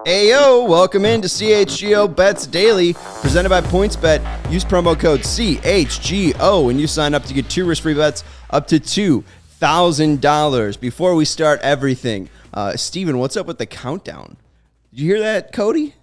Ayo, welcome into CHGO Bets Daily, presented by PointsBet. Use promo code CHGO when you sign up to get 2 risk-free bets up to $2,000. Before we start everything, Steven, what's up with the countdown? Did you hear that, Cody?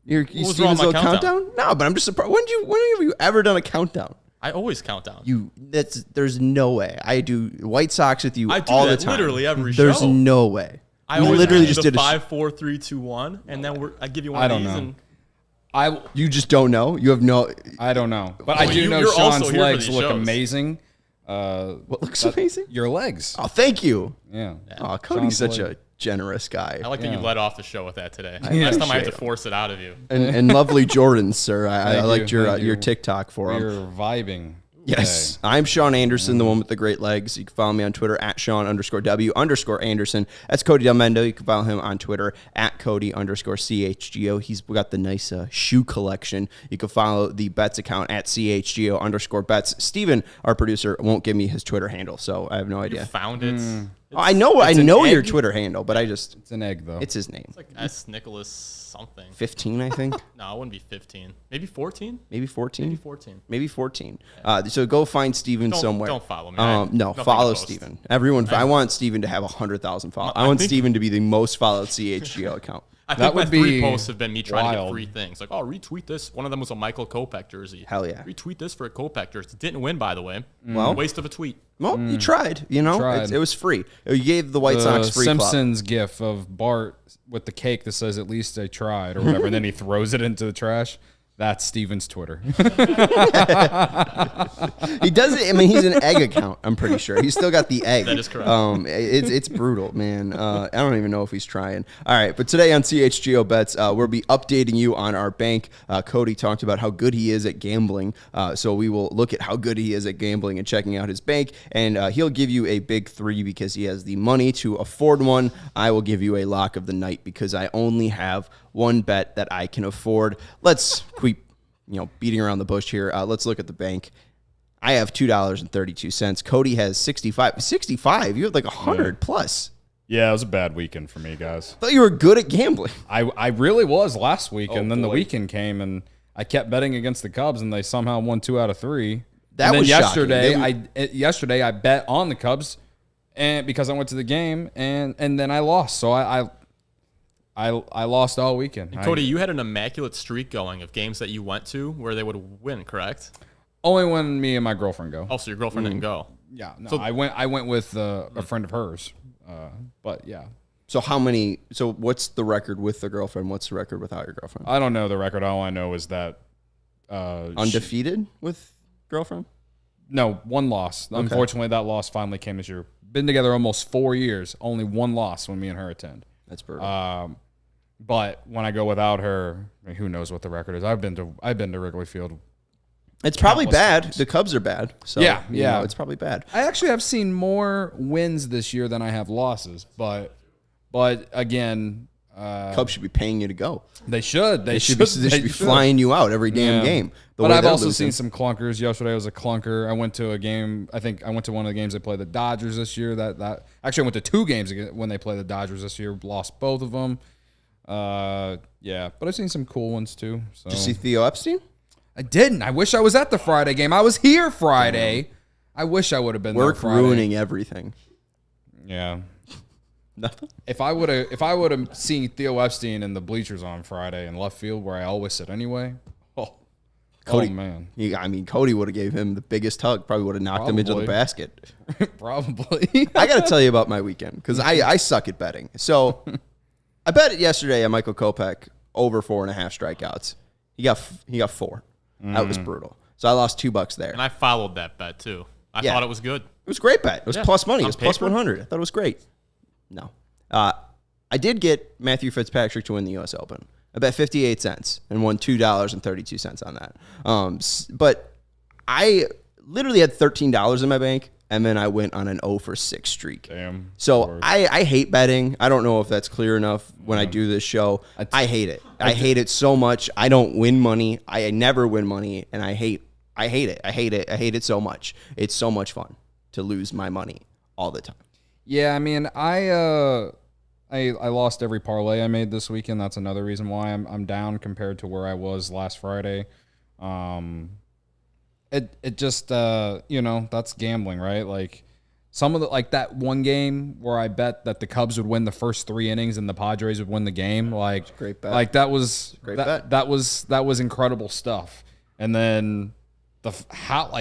You Steven's little countdown? No, but I'm just surprised. When have you ever done a countdown? I always count down. There's no way. I do White Sox with you all the time. Literally every show. There's no way. I always literally just did 5, 4, 3, 2, 1, and then I give you one of these. You just don't know. You have no. I don't know, but I do know Sean's legs look amazing. What looks amazing? Your legs. Oh, thank you. Yeah. Oh, Cody's such a generous guy. I like that you led off the show with that today. Last time I had to force it out of you. And lovely Jordans, sir. I liked your TikTok for him. You're vibing. Yes, I'm Sean Anderson, the one with the great legs. You can follow me on Twitter at Sean_W_Anderson. That's Cody Delmendo. You can follow him on Twitter at Cody_CHGO. He's got the nice shoe collection. You can follow the bets account at CHGO_bets. Steven, our producer, won't give me his Twitter handle, so I have no idea. You found it. I know your Twitter handle, but it's an egg though. It's his name. It's like S. Nicholas something. 15, I think. No, it wouldn't be 15. Maybe 14. Maybe 14. Maybe 14. Yeah. So go find Steven somewhere. Don't follow me. No, follow Steven. Everyone. I want Steven to have 100,000 followers. I want Steven to be the most followed CHGO account. I think my 3 posts have been me trying to get free things. Like, retweet this. One of them was a Michael Kopech jersey. Hell yeah. Retweet this for a Kopech jersey. Didn't win, by the way. Well, waste of a tweet. Well, you tried. You know, it was free. You gave the White Sox free Simpsons gif of Bart with the cake that says "At least I tried" or whatever, and then he throws it into the trash. That's Steven's Twitter. He does it. I mean, he's an egg account. I'm pretty sure he's still got the egg. That is correct. It's brutal, man. I don't even know if he's trying. All right, but today on CHGO Bets, we'll be updating you on our bank. Cody talked about how good he is at gambling, so we will look at how good he is at gambling and checking out his bank. And he'll give you a big 3 because he has the money to afford one. I will give you a lock of the night because I only have one bet that I can afford. Let's keep beating around the bush here. Let's look at the bank. I have $2.32. Cody has 65. 65? You had like 100 plus. Yeah, it was a bad weekend for me, guys. I thought you were good at gambling. I really was last week, and then the weekend came, and I kept betting against the Cubs, and they somehow won 2 out of 3. That was yesterday. Shocking. Yesterday I bet on the Cubs, and because I went to the game, and then I lost. So I lost all weekend. And Cody, you had an immaculate streak going of games that you went to where they would win, correct? Only when me and my girlfriend go. Oh, so your girlfriend didn't go? Yeah, no. So I went with a friend of hers. But yeah. So what's the record with the girlfriend? What's the record without your girlfriend? I don't know the record. All I know is that undefeated with girlfriend? No, 1 loss. Okay. Unfortunately, that loss finally came this year. Been together almost 4 years. Only 1 loss when me and her attend. That's brutal. But when I go without her, I mean, who knows what the record is? I've been to Wrigley Field. It's probably bad. Times. The Cubs are bad. So yeah, it's probably bad. I actually have seen more wins this year than I have losses, but again, Cubs should be paying you to go. They should. They should be flying you out every damn game. But I've also seen some clunkers. Yesterday was a clunker. I went to a game. I think I went to one of the games they played the Dodgers this year. Actually, I went to 2 games when they played the Dodgers this year. Lost both of them. Yeah, but I've seen some cool ones too. So. Did you see Theo Epstein? I didn't. I wish I was at the Friday game. I was here Friday. I wish I would have been there Friday. Work ruining everything. Yeah. Nothing. If I would have seen Theo Epstein in the bleachers on Friday in left field where I always sit anyway. Cody, oh man. Cody would have gave him the biggest hug. Probably would have knocked him into the basket. Probably. I got to tell you about my weekend because I suck at betting. So I bet it yesterday on Michael Kopech over 4.5 strikeouts. He got 4. That was brutal. So I lost $2 there. And I followed that bet too. I thought it was good. It was a great bet. It was plus money. It was plus 100. I thought it was great. No. I did get Matthew Fitzpatrick to win the U.S. Open. I bet 58 cents and won $2.32 on that. But I literally had $13 in my bank, and then I went on an 0 for 6 streak. Damn. So I hate betting. I don't know if that's clear enough when I do this show. I hate it. I hate it so much. I don't win money. I never win money, and I hate it. I hate it. I hate it so much. It's so much fun to lose my money all the time. Yeah, I mean, I lost every parlay I made this weekend. That's another reason why I'm down compared to where I was last Friday. It just that's gambling, right? Like some of that one game where I bet that the Cubs would win the first 3 innings and the Padres would win the game. Like great bet. Like that was great bet. That was incredible stuff. And then the fact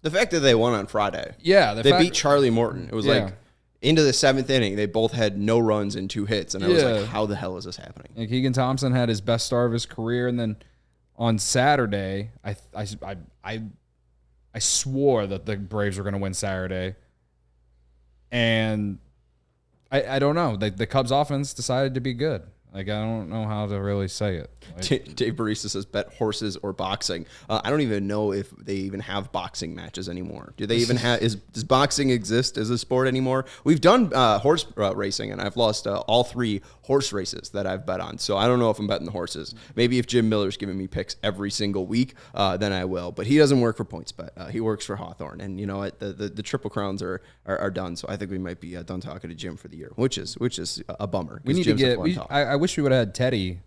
that they won on Friday. Yeah, they beat Charlie Morton. It was like into the 7th inning, they both had no runs and 2 hits, and I was like, "How the hell is this happening?" And Keegan Thompson had his best start of his career, and then on Saturday, I swore that the Braves were going to win Saturday, and I don't know. The Cubs offense decided to be good. Like, I don't know how to really say it. Like, Dave Barista says bet horses or boxing. I don't even know if they even have boxing matches anymore. Do they even have? Does boxing exist as a sport anymore? We've done horse racing, and I've lost all 3 horse races that I've bet on. So I don't know if I'm betting the horses. Maybe if Jim Miller's giving me picks every single week, then I will. But he doesn't work for PointsBet. He works for Hawthorne, and you know what? The Triple Crowns are done. So I think we might be done talking to Jim for the year, which is a bummer. We need Jim's to get. I wish we would have had Teddy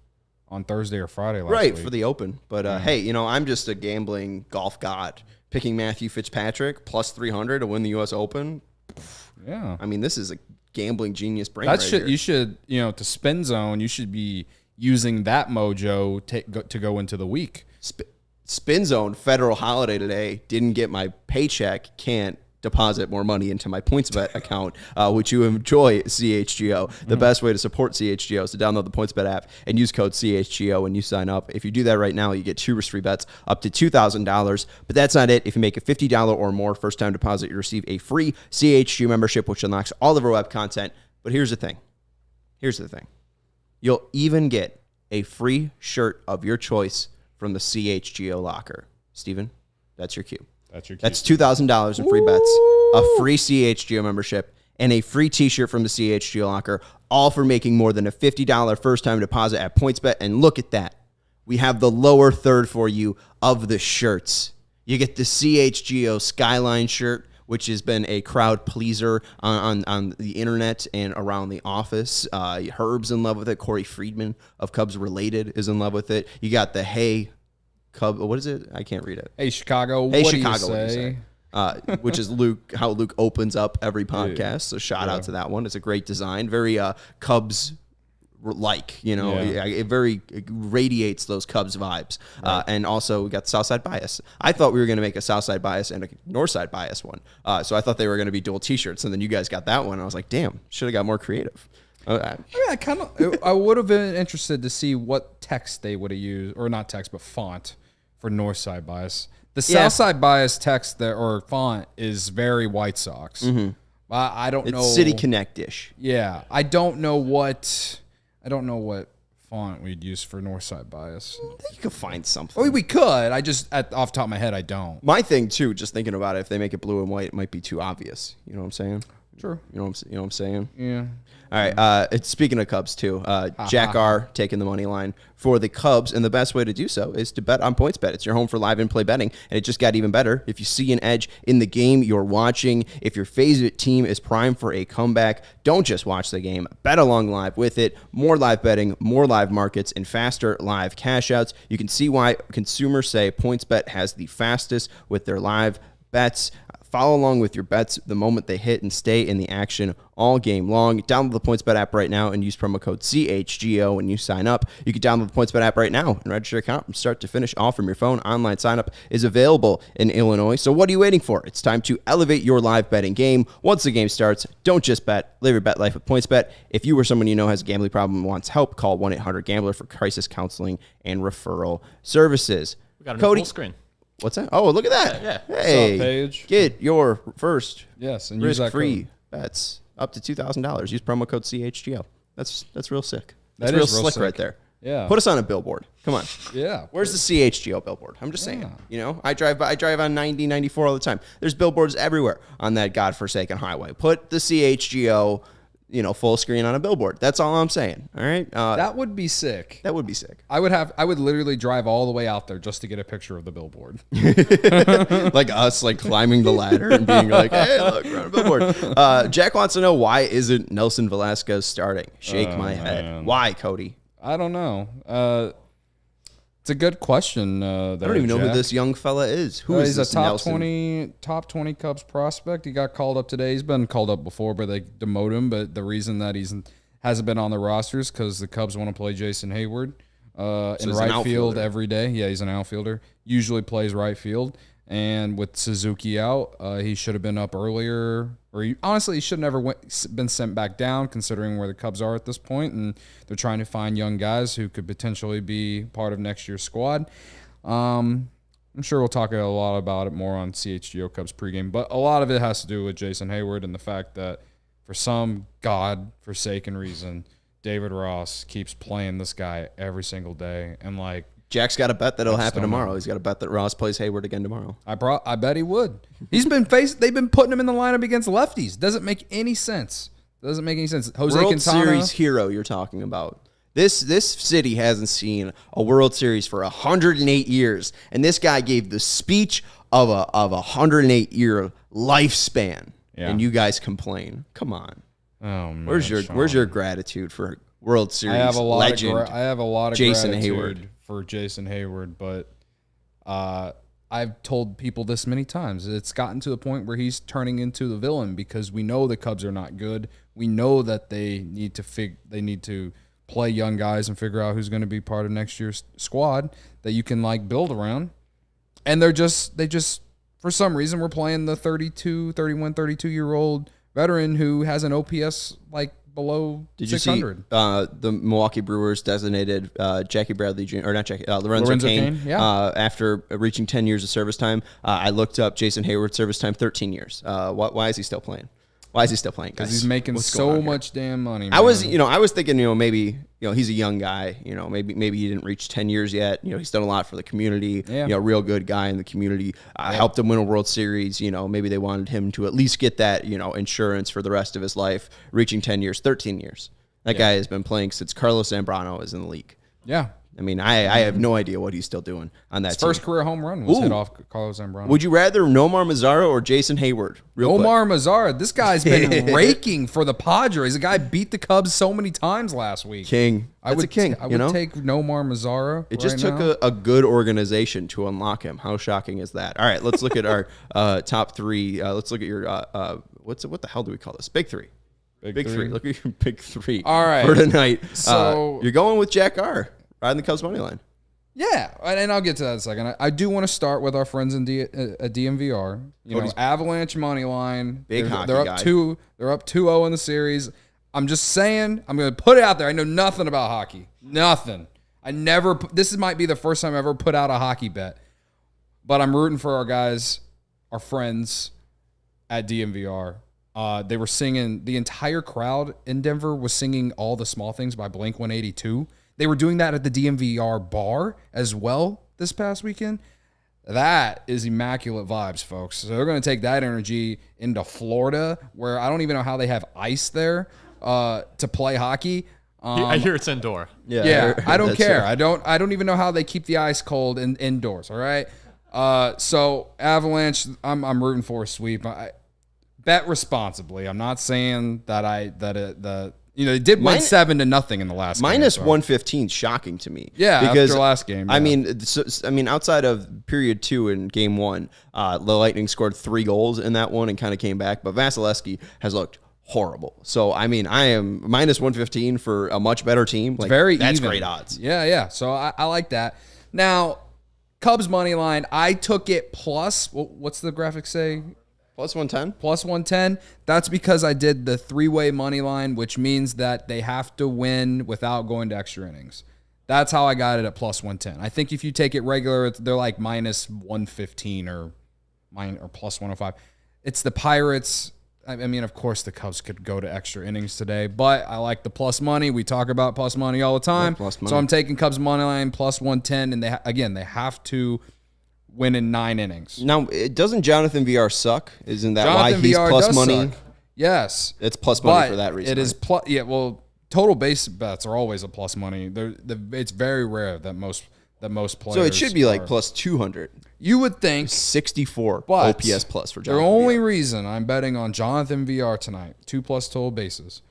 on Thursday or Friday last week. For the Open. But hey, I'm just a gambling golf god. Picking Matthew Fitzpatrick plus 300 to win the U.S. Open. Yeah. I mean, this is a gambling genius brain here. You should, to spin zone, you should be using that mojo to go into the week. Spin zone, federal holiday today, didn't get my paycheck, can't deposit more money into my PointsBet account, which you enjoy CHGO. The best way to support CHGO is to download the PointsBet app and use code CHGO when you sign up. If you do that right now, you get 2 risk-free bets up to $2,000. But that's not it. If you make a $50 or more first-time deposit, you receive a free CHGO membership, which unlocks all of our web content. But here's the thing. You'll even get a free shirt of your choice from the CHGO locker. Steven, that's your cue. That's $2,000 in free bets, a free CHGO membership, and a free T-shirt from the CHGO locker, all for making more than a $50 first-time deposit at PointsBet. And look at that. We have the lower third for you of the shirts. You get the CHGO Skyline shirt, which has been a crowd pleaser on the internet and around the office. Herb's in love with it. Corey Friedman of Cubs Related is in love with it. You got the Hey Cub, what is it? I can't read it. Hey Chicago, hey what Chicago, do you say? Which is how Luke opens up every podcast. So shout out to that one. It's a great design, very Cubs like, it radiates those Cubs vibes. Right. And also we got the Southside Bias. I thought we were going to make a Southside Bias and a Northside Bias one. So I thought they were going to be dual T-shirts, and then you guys got that one. I was like, damn, should have got more creative. I would have been interested to see what text they would have used, or not text, but font for Northside Bias. The Southside Bias text there or font is very White Sox. Mm-hmm. I don't know. It's City Connect-ish. Yeah, I don't know what font we'd use for Northside Bias. You could find something. We could. I just off the top of my head, I don't. My thing too, just thinking about it, if they make it blue and white, it might be too obvious. You know what I'm saying? Sure. You know what I'm saying? Yeah. All right. Speaking of Cubs too, Jack R taking the money line for the Cubs, and the best way to do so is to bet on PointsBet. It's your home for live and play betting, and it just got even better. If you see an edge in the game you're watching, if your favorite team is primed for a comeback, don't just watch the game. Bet along live with it. More live betting, more live markets, and faster live cash outs. You can see why consumers say PointsBet has the fastest with their live bets. Follow along with your bets the moment they hit and stay in the action all game long. Download the PointsBet app right now and use promo code CHGO when you sign up. You can download the PointsBet app right now and register your account from start to finish, all from your phone. Online sign up is available in Illinois. So what are you waiting for? It's time to elevate your live betting game. Once the game starts, don't just bet. Live your bet life with PointsBet. If you or someone you know has a gambling problem and wants help, call 1-800-GAMBLER for crisis counseling and referral services. We got a Cody, full screen. What's that? Oh, look at that. Yeah. Hey, what's up, Paige? Get your first and risk-free bets up to $2,000. Use promo code CHGO. That's real sick. That's That real is real slick sick. right there. Yeah. Put us on a billboard. Come on. Yeah. Where's the CHGO billboard? I'm just saying. I drive on 90, 94 all the time. There's billboards everywhere on that godforsaken highway. Put the CHGO full screen on a billboard. That's all I'm saying. All right. That would be sick. That would be sick. I would literally drive all the way out there just to get a picture of the billboard. Like us, like climbing the ladder and being like, hey, look, we're on a billboard. Jack wants to know, why isn't Nelson Velasquez starting? Shake my head. Man. Why, Cody? I don't know. It's a good question. I don't even know who this young fella is. Who is he's this a top Nelson? 20 Cubs prospect. He got called up today. He's been called up before, but they demoted him. But the reason that hasn't been on the rosters because the Cubs want to play Jason Hayward in right field every day. Yeah, he's an outfielder. Usually plays right field. And with Suzuki out, he should have been up earlier. Or honestly, he should have never been sent back down, considering where the Cubs are at this point. And they're trying to find young guys who could potentially be part of next year's squad. I'm sure we'll talk a lot about it more on CHGO Cubs pregame. But a lot of it has to do with Jason Hayward and the fact that for some God-forsaken reason, David Ross keeps playing this guy every single day. And like, Jack's got a bet that'll happen tomorrow. He's got a bet that Ross plays Hayward again tomorrow. I bet he would. They've been putting him in the lineup against lefties. Doesn't make any sense. Jose World Quintana. Series hero you're talking about. This city hasn't seen a World Series for 108 years, and this guy gave the speech of a 108-year lifespan, and you guys complain. Come on. Oh man, where's your gratitude for World Series legend? I have a lot of Jason gratitude Hayward. For Jason Hayward, but I've told people this many times. It's gotten to the point where he's turning into the villain because we know the Cubs are not good. We know that they need to play young guys and figure out who's going to be part of next year's squad that you can like build around. And they just for some reason we're playing the 32-year-old veteran who has an OPS like below 600. The Milwaukee Brewers designated Jackie Bradley Jr. or not Jackie Lorenzo Cain. Yeah. After reaching 10 years of service time. I looked up Jason Hayward's service time, 13 years. Why is he still playing? Why is he still playing? Because he's making so much damn money. Man. I was thinking, maybe he's a young guy. Maybe he didn't reach 10 years yet. He's done a lot for the community. Yeah. Real good guy in the community. Helped him win a World Series. Maybe they wanted him to at least get that insurance for the rest of his life. Reaching 10 years, 13 years. That guy has been playing since Carlos Zambrano is in the league. Yeah. I mean, I have no idea what he's still doing on that His team. first career home run was hit off Carlos Zambrano. Would you rather Nomar Mazara or Jason Hayward? Nomar Mazara. This guy's been raking for the Padres. The guy beat the Cubs so many times last week. King. I would take Nomar Mazara. It just took a good organization to unlock him. How shocking is that? All right, let's look at our top three. Let's look at your what the hell do we call this? Big three. Big three. Look at your big three. All right. For tonight. So you're going with Jack R. Riding the Cubs money line. Yeah, and I'll get to that in a second. I do want to start with our friends in DMVR. Avalanche money line. Big hockey they're up guy. They're up 2-0 in the series. I'm just saying. I'm going to put it out there. I know nothing about hockey. Nothing. This might be the first time I ever put out a hockey bet. But I'm rooting for our guys, our friends at DMVR. They were singing. The entire crowd in Denver was singing "All the Small Things" by Blink-182. They were doing that at the DMVR bar as well this past weekend. That is immaculate vibes, folks. So they're going to take that energy into Florida, where I don't even know how they have ice there to play hockey. I hear it's indoor. Yeah, I don't care. I don't even know how they keep the ice cold indoors. All right. So Avalanche, I'm rooting for a sweep. I bet responsibly. I'm not saying that they did win 7-0 in the last game. Minus 115 is shocking to me. Yeah, because after last game. Yeah. I mean, outside of period 2 in game 1, the Lightning scored 3 goals in that one and kind of came back. But Vasilevsky has looked horrible. So, I mean, I am minus 115 for a much better team. Like, that's great odds. Yeah. So I like that. Now, Cubs money line, I took it plus. What's the graphic say? Plus 110? Plus 110. That's because I did the 3-way money line, which means that they have to win without going to extra innings. That's how I got it at plus 110. I think if you take it regular, they're like minus 115 or plus 105. It's the Pirates. I mean, of course, the Cubs could go to extra innings today, but I like the plus money. We talk about plus money all the time. So I'm taking Cubs money line plus 110, and they have to win in 9 innings. Now, doesn't Jonathan VR suck? Isn't that why he's plus money? Suck. Yes. It's plus money for that reason. It is plus. Yeah. Well, total base bets are always a plus money. It's very rare that most players. So it should be like plus 200. You would think 64 but OPS plus for the Jonathan only VR. reason I'm betting on Jonathan VR tonight, 2+ total bases,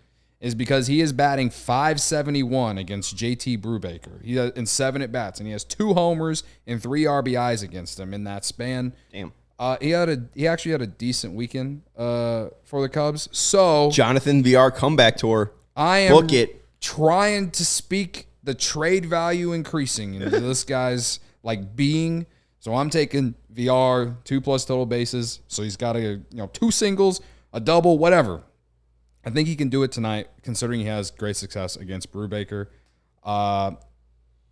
is because he is batting .571 against JT Brubaker. He has, in 7 at bats, and he has 2 homers and 3 RBIs against him in that span. Damn. He actually had a decent weekend for the Cubs. So Jonathan VR comeback tour. I am Book it. trying to speak the trade value increasing into this guy's being. So I'm taking VR 2+ total bases. So he's got 2 singles, a double, whatever. I think he can do it tonight, considering he has great success against Brubaker.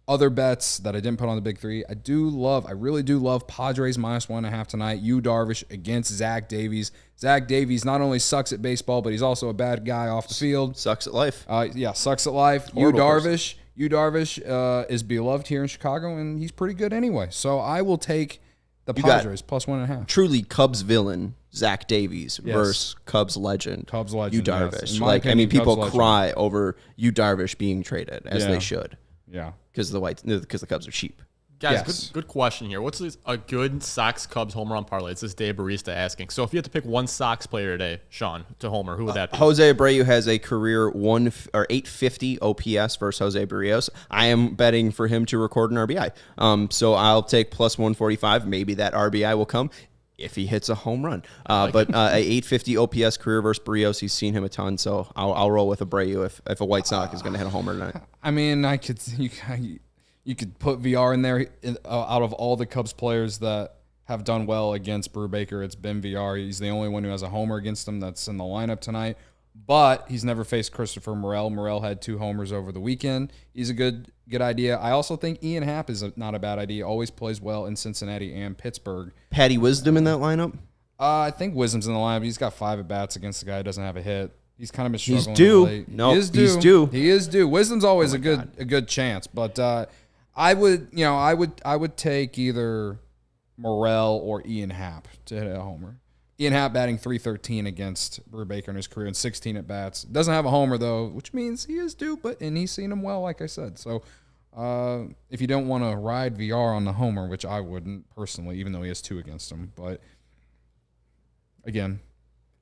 Other bets that I didn't put on the big 3, I really do love Padres -1.5 tonight. Yu Darvish against Zach Davies. Zach Davies not only sucks at baseball, but he's also a bad guy off the field. Sucks at life. Sucks at life. Yu Darvish is beloved here in Chicago, and he's pretty good anyway. So I will take the Padres +1.5. Truly Cubs villain Zach Davies versus Cubs legend Yu Darvish. Yes. People cry over Yu Darvish being traded, as they should. Yeah. Because the Cubs are cheap. Guys, good question here. What's a good Sox-Cubs home run parlay? It's this Dave Barista asking. So if you had to pick one Sox player today, Sean, to homer, who would that be? Jose Abreu has a career 850 OPS versus Jose Barrios. I am betting for him to record an RBI. So I'll take +145. Maybe that RBI will come if he hits a home run. But a 850 OPS career versus Barrios, he's seen him a ton. So I'll roll with Abreu if a White Sox is going to hit a homer tonight. I mean, you could put VR in there. Out of all the Cubs players that have done well against Brubaker, it's been VR. He's the only one who has a homer against him that's in the lineup tonight. But he's never faced Christopher Morel. Morel had 2 homers over the weekend. He's a good idea. I also think Ian Happ is not a bad idea. Always plays well in Cincinnati and Pittsburgh. Patty Wisdom in that lineup? I think Wisdom's in the lineup. He's got 5 at bats against the guy who doesn't have a hit. He's kind of been struggling. He's due. Late. No, he is due. He's due. He is due. Wisdom's always a good chance, but I would take either Morel or Ian Happ to hit a homer. Ian Happ batting .313 against Brubaker in his career in 16 at bats. Doesn't have a homer though, which means he is due, and he's seen him well, like I said. So if you don't want to ride VR on the homer, which I wouldn't personally, even though he has 2 against him, but again,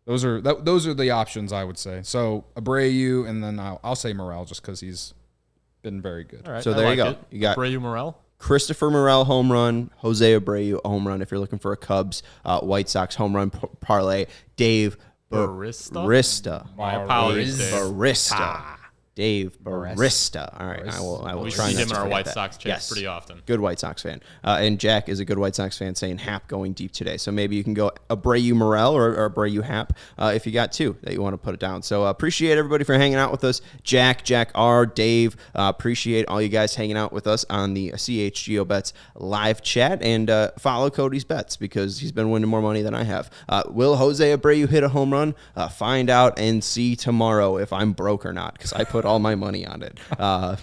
those are the options I would say. So Abreu, and then I'll say Morel just because he's been very good. All right, so there you go. It. You got Abreu, Morel. Christopher Morel home run, Jose Abreu a home run. If you're looking for a Cubs White Sox home run parlay, Dave Barista. My apologies, Dave. Barista. Dave Barista. All right, I will we try see not him to in our forget White that. Sox chats pretty often. Good White Sox fan. And Jack is a good White Sox fan, saying Hap going deep today. So maybe you can go Abreu Morel or Abreu Hap if you got 2 that you want to put it down. So appreciate everybody for hanging out with us. Jack R, Dave, appreciate all you guys hanging out with us on the CHGO Bets live chat. And follow Cody's bets because he's been winning more money than I have. Will Jose Abreu hit a home run? Find out and see tomorrow if I'm broke or not, because I put all my money on it.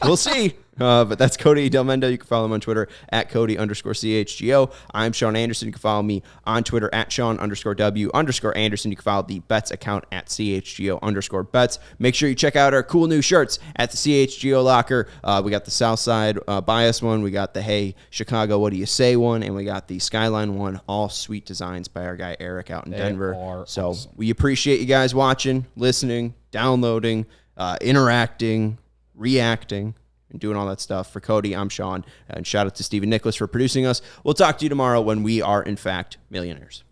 We'll see. But that's Cody Delmendo. You can follow him on Twitter at Cody_CHGO. I'm Sean Anderson. You can follow me on Twitter at Sean_W_Anderson. You can follow the Bets account at CHGO_Bets. Make sure you check out our cool new shirts at the CHGO Locker. We got the Southside Bias one. We got the Hey Chicago, What Do You Say one. And we got the Skyline one. All sweet designs by our guy Eric out in Denver. So awesome. We appreciate you guys watching, listening, downloading, interacting, reacting, and doing all that stuff. For Cody, I'm Sean, and shout out to Stephen Nicholas for producing us. We'll talk to you tomorrow when we are, in fact, millionaires.